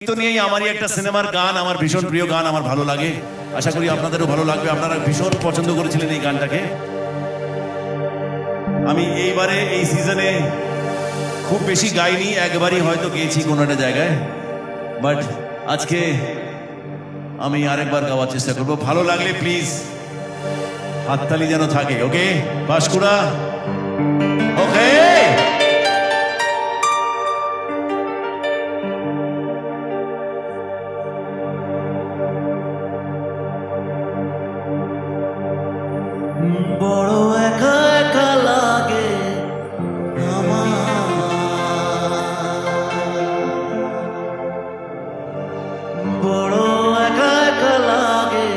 তো নিয়েই আমারই একটা সিনেমার গান, আমার ভীষণ প্রিয় গান, আমার ভালো লাগে। আশা করি আপনাদেরও ভালো লাগবে। আপনারা ভীষণ পছন্দ করেছিলেন এই গানটাকে। আমি এইবারে এই সিজনে খুব বেশি গাইনি, একবারই হয়তো গেয়েছি কোনো একটা জায়গায়, বাট আজকে আমি আরেকবার গাওয়ার চেষ্টা করবো। ভালো লাগলে প্লিজ হাততালি যেন থাকে। ওকে বাঁশকুড়া, ওকে। বড় একা একা লাগে আমার, বড় একা একা লাগে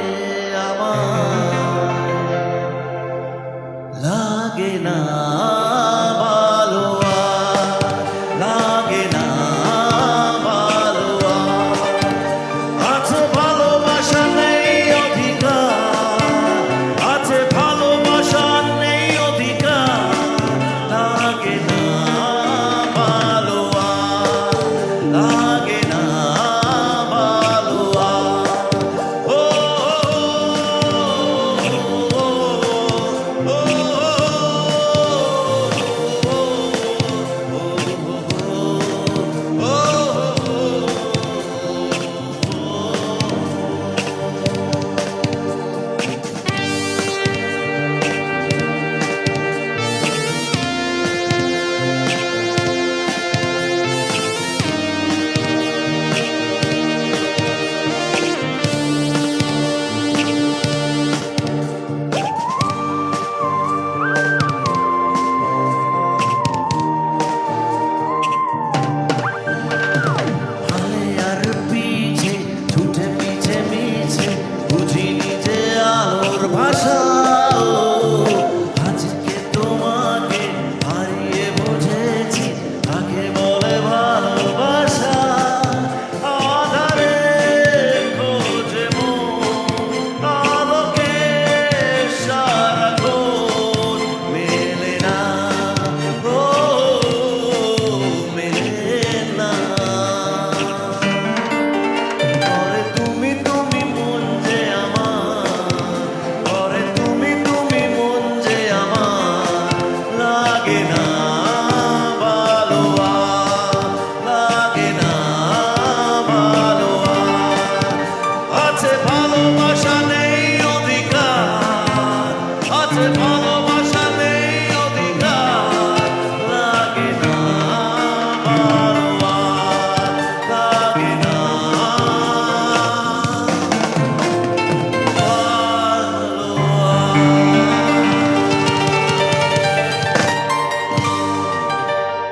আমার, লাগে না ভালো আর, লাগে না ভালো আর। আছে ভালোবাসা নেই অধিকার, আছে ভালোবাসা নেই অধিকার, লাগে না ভালো আর, লাগে না ভালো আর। ও ছুটে পিছে মিছে বুঝিনি যে আলোর ভাষা।